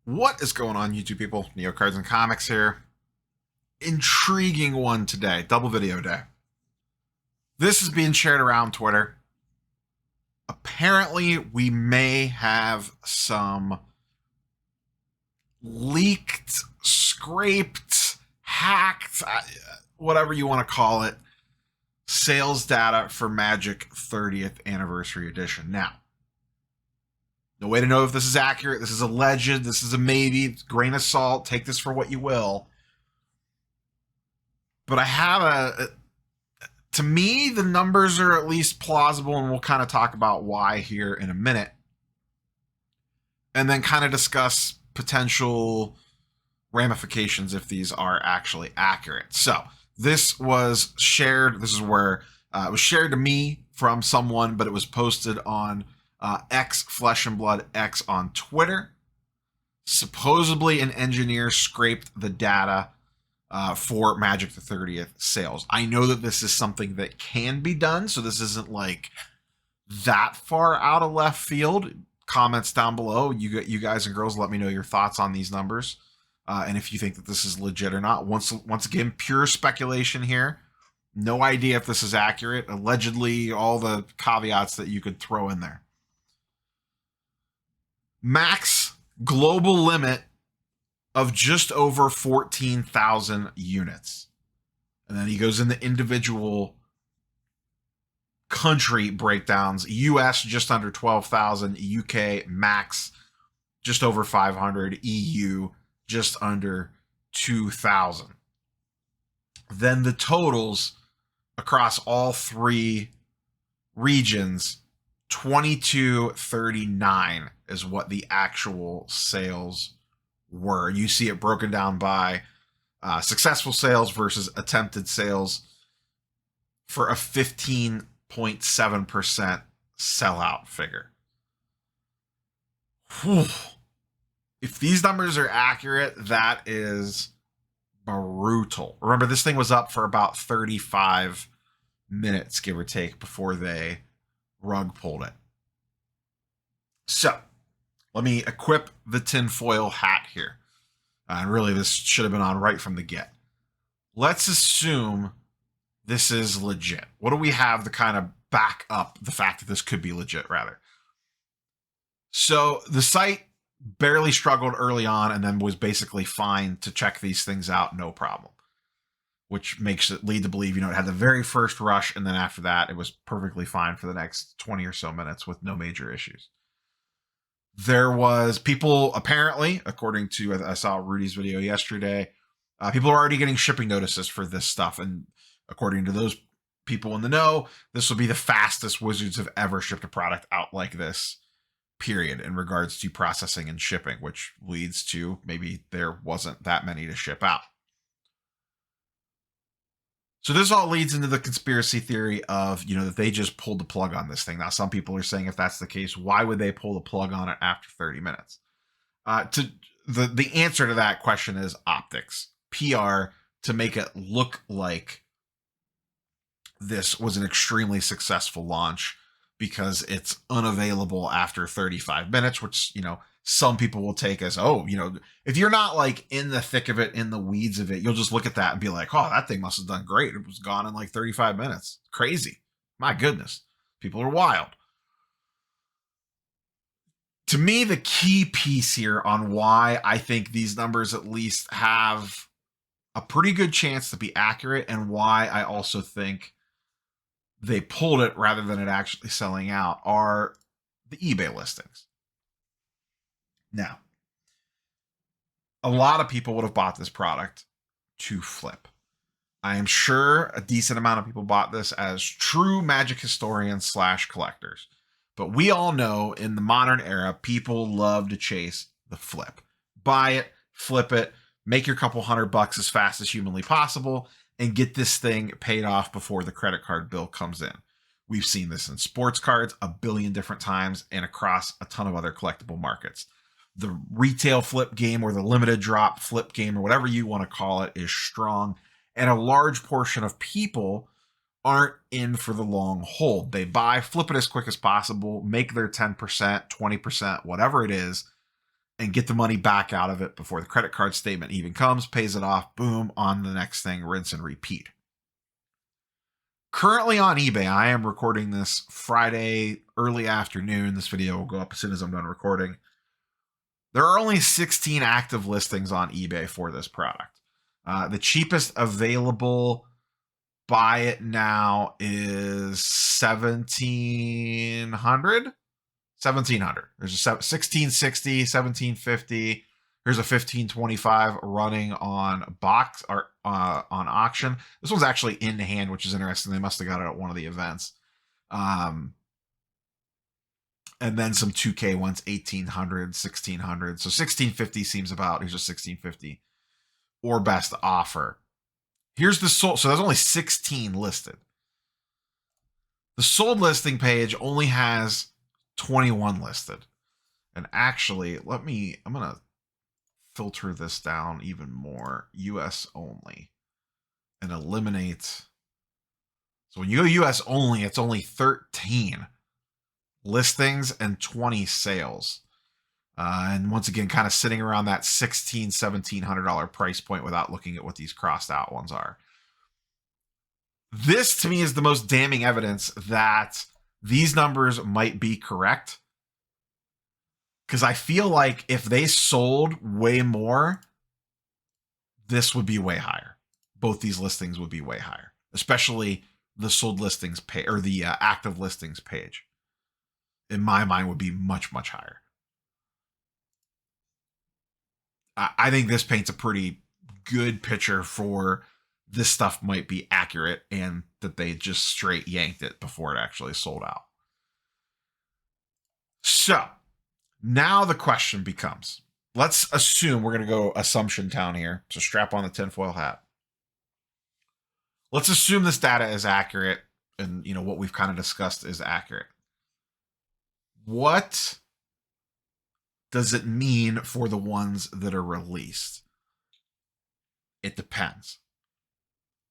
What is going on, YouTube people? Neo Cards and Comics here. Intriguing one today. Double video day. This is being shared around Twitter. Apparently, we may have some leaked, scraped, hacked, whatever you want to call it, sales data for Magic 30th Anniversary Edition. Now, no way to know if this is accurate. This is alleged. This is a maybe. Grain of salt. Take this for what you will. But I have to me, the numbers are at least plausible, and we'll kind of talk about why here in a minute. And then kind of discuss potential ramifications if these are actually accurate. So this was shared. This is where it was shared to me from someone, but it was posted on X Flesh and Blood X on Twitter. Supposedly an engineer scraped the data for Magic the 30th sales. I know that this is something that can be done, so this isn't like that far out of left field. Comments down below. You guys and girls, let me know your thoughts on these numbers, and if you think that this is legit or not. Once again, pure speculation here. No idea if this is accurate. Allegedly, all the caveats that you could throw in there. Max global limit of just over 14,000 units. And then he goes into individual country breakdowns. US just under 12,000, UK max just over 500, EU just under 2,000. Then the totals across all three regions, 2239 is what the actual sales were. You see it broken down by successful sales versus attempted sales for a 15.7% sellout figure. Whew. If these numbers are accurate, that is brutal. Remember, this thing was up for about 35 minutes, give or take, before they rug pulled it. So, let me equip the tinfoil hat here. And really, this should have been on right from the get. Let's assume this is legit. What do we have to kind of back up the fact that this could be legit, rather? So the site barely struggled early on and then was basically fine to check these things out, no problem. Which makes it lead to believe, it had the very first rush, and then after that, it was perfectly fine for the next 20 or so minutes with no major issues. There was people, apparently, according to, I saw Rudy's video yesterday, people are already getting shipping notices for this stuff. And according to those people in the know, this will be the fastest Wizards have ever shipped a product out like this, period, in regards to processing and shipping, which leads to maybe there wasn't that many to ship out. So this all leads into the conspiracy theory of, that they just pulled the plug on this thing. Now, some people are saying if that's the case, why would they pull the plug on it after 30 minutes? The answer to that question is optics, PR, to make it look like this was an extremely successful launch because it's unavailable after 35 minutes, which, some people will take as, if you're not like in the thick of it, in the weeds of it, you'll just look at that and be like, oh, that thing must have done great. It was gone in like 35 minutes. Crazy. My goodness. People are wild. To me, the key piece here on why I think these numbers at least have a pretty good chance to be accurate, and why I also think they pulled it rather than it actually selling out, are the eBay listings. Now, a lot of people would have bought this product to flip. I am sure a decent amount of people bought this as true Magic historians / collectors. But we all know in the modern era, people love to chase the flip. Buy it, flip it, make your couple $100 as fast as humanly possible, and get this thing paid off before the credit card bill comes in. We've seen this in sports cards a billion different times and across a ton of other collectible markets. The retail flip game, or the limited drop flip game, or whatever you want to call it, is strong. And a large portion of people aren't in for the long hold. They buy, flip it as quick as possible, make their 10%, 20%, whatever it is, and get the money back out of it before the credit card statement even comes, pays it off, boom, on the next thing, rinse and repeat. Currently on eBay, I am recording this Friday early afternoon. This video will go up as soon as I'm done recording. There are only 16 active listings on eBay for this product. The cheapest available buy it now is 1700. There's a 1660, 1750. Here's a 1525 running on box or on auction. This one's actually in hand, which is interesting. They must have got it at one of the events. And then some 2K ones, 1800, 1600. So 1650 seems about. Here's a 1650 or best offer. Here's the sold. So there's only 16 listed. The sold listing page only has 21 listed. And actually, I'm going to filter this down even more. US only. And eliminate. So when you go US only, it's only 13 listings and 20 sales. And once again, kind of sitting around that $1,600, $1,700 price point without looking at what these crossed out ones are. This, to me, is the most damning evidence that these numbers might be correct. Because I feel like if they sold way more, this would be way higher. Both these listings would be way higher, especially the sold listings page or the active listings page. In my mind, would be much, much higher. I think this paints a pretty good picture for this stuff might be accurate and that they just straight yanked it before it actually sold out. So now the question becomes, let's assume we're going to go assumption town here. So strap on the tinfoil hat. Let's assume this data is accurate and what we've kind of discussed is accurate. What does it mean for the ones that are released? It depends.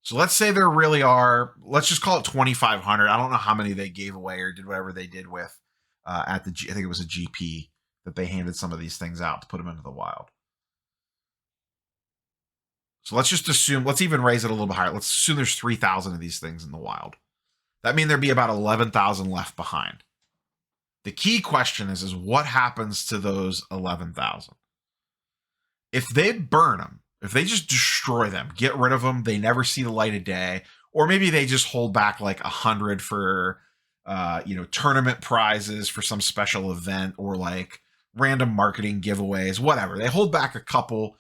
So let's say there really are, let's just call it 2,500. I don't know how many they gave away or did whatever they did with at the, I think it was a GP that they handed some of these things out to put them into the wild. So let's just assume, let's even raise it a little bit higher. Let's assume there's 3,000 of these things in the wild. That means there'd be about 11,000 left behind. The key question is what happens to those 11,000? If they burn them, if they just destroy them, get rid of them, they never see the light of day, or maybe they just hold back like 100 for, tournament prizes for some special event or like random marketing giveaways, whatever. They hold back a couple,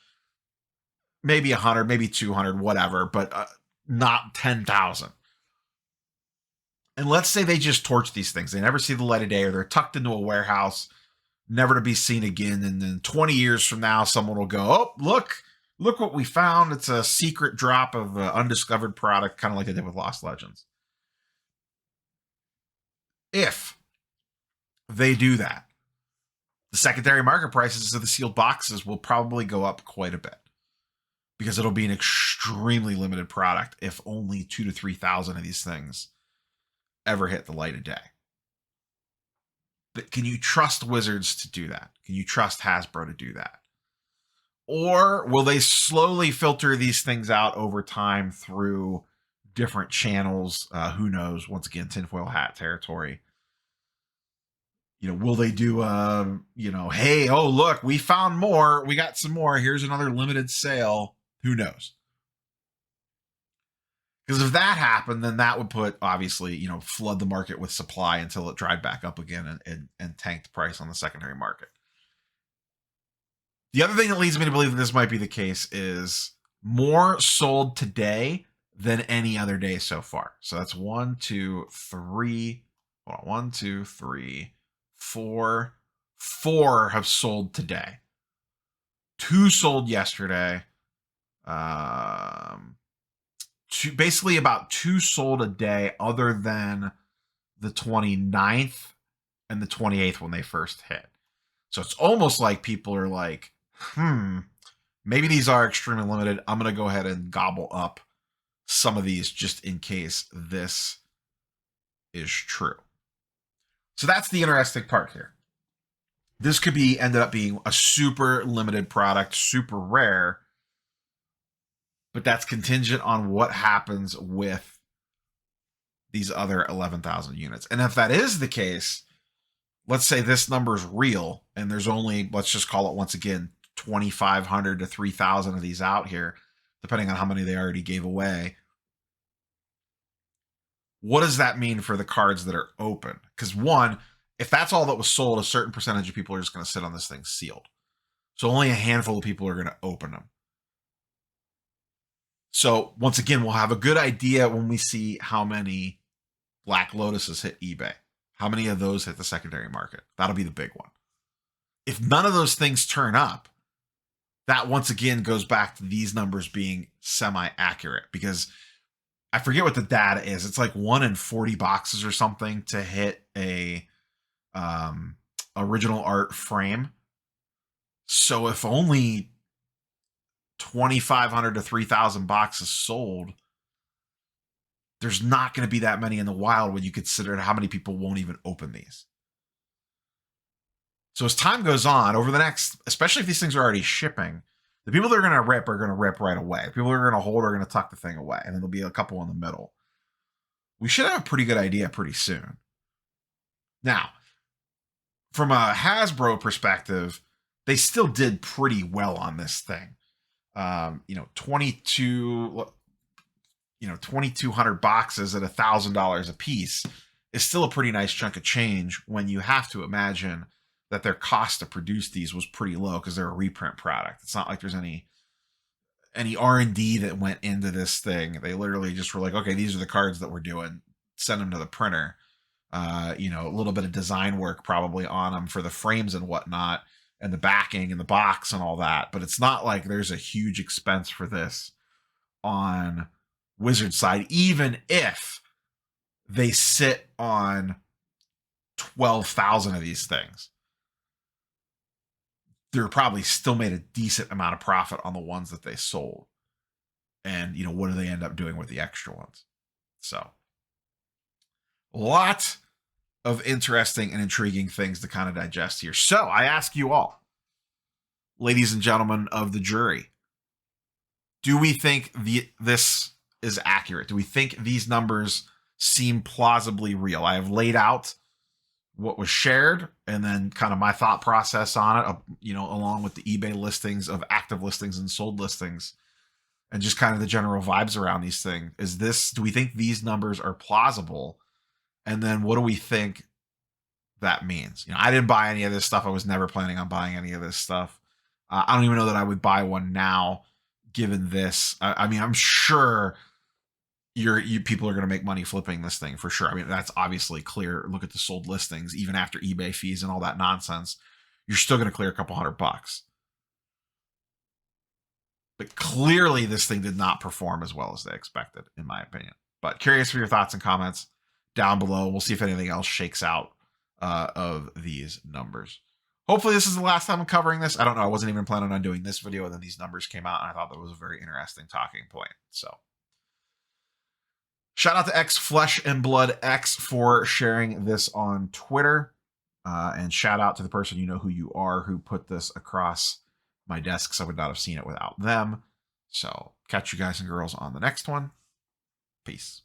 maybe 100, maybe 200, whatever, but not 10,000. And let's say they just torch these things. They never see the light of day or they're tucked into a warehouse, never to be seen again. And then 20 years from now, someone will go, oh, look what we found. It's a secret drop of an undiscovered product, kind of like they did with Lost Legends. If they do that, the secondary market prices of the sealed boxes will probably go up quite a bit because it'll be an extremely limited product if only 2,000 to 3,000 of these things ever hit the light of day. But can you trust Wizards to do that? Can you trust Hasbro to do that? Or will they slowly filter these things out over time through different channels? Who knows? Once again, tinfoil hat territory. Will they do, hey, oh, look, we found more. We got some more. Here's another limited sale. Who knows? Because if that happened, then that would put, obviously, flood the market with supply until it dried back up again and tanked the price on the secondary market. The other thing that leads me to believe that this might be the case is more sold today than any other day so far. So that's 1, 2, 3. Hold on, 1, 2, 3, 4. 4 have sold today. 2 sold yesterday. Basically about 2 sold a day other than the 29th and the 28th when they first hit. So it's almost like people are like, maybe these are extremely limited. I'm going to go ahead and gobble up some of these just in case this is true. So that's the interesting part here. This could be ended up being a super limited product, super rare, but that's contingent on what happens with these other 11,000 units. And if that is the case, let's say this number is real and there's only, let's just call it once again, 2,500 to 3,000 of these out here, depending on how many they already gave away. What does that mean for the cards that are open? Because one, if that's all that was sold, a certain percentage of people are just going to sit on this thing sealed. So only a handful of people are going to open them. So once again, we'll have a good idea when we see how many Black Lotuses hit eBay. How many of those hit the secondary market? That'll be the big one. If none of those things turn up, that once again goes back to these numbers being semi-accurate, because I forget what the data is. It's like 1 in 40 boxes or something to hit a original art frame. So if only 2,500 to 3,000 boxes sold, there's not going to be that many in the wild when you consider how many people won't even open these. So as time goes on, over the next, especially if these things are already shipping, the people that are going to rip right away. People who are going to hold are going to tuck the thing away, and then there'll be a couple in the middle. We should have a pretty good idea pretty soon. Now, from a Hasbro perspective, they still did pretty well on this thing. 2,200 boxes at $1,000 a piece is still a pretty nice chunk of change when you have to imagine that their cost to produce these was pretty low because they're a reprint product. It's not like there's any R&D that went into this thing. They literally just were like, okay, these are the cards that we're doing. Send them to the printer. A little bit of design work probably on them for the frames and whatnot, and the backing and the box and all that. But it's not like there's a huge expense for this on Wizard side, even if they sit on 12,000 of these things. They're probably still made a decent amount of profit on the ones that they sold. And, what do they end up doing with the extra ones? So, a lot of interesting and intriguing things to kind of digest here. So, I ask you all, ladies and gentlemen of the jury, do we think this is accurate? Do we think these numbers seem plausibly real? I have laid out what was shared and then kind of my thought process on it, along with the eBay listings of active listings and sold listings, and just kind of the general vibes around these things. Do we think these numbers are plausible? And then what do we think that means? I didn't buy any of this stuff. I was never planning on buying any of this stuff. I don't even know that I would buy one now, given this. I mean, I'm sure you people are going to make money flipping this thing for sure. I mean, that's obviously clear. Look at the sold listings, even after eBay fees and all that nonsense, you're still going to clear a couple $100. But clearly this thing did not perform as well as they expected, in my opinion. But curious for your thoughts and comments down below. We'll see if anything else shakes out of these numbers. Hopefully this is the last time I'm covering this. I don't know. I wasn't even planning on doing this video, and then these numbers came out, and I thought that was a very interesting talking point. So shout out to X Flesh and Blood X for sharing this on Twitter. And shout out to the person who you are who put this across my desk, because I would not have seen it without them. So catch you guys and girls on the next one. Peace.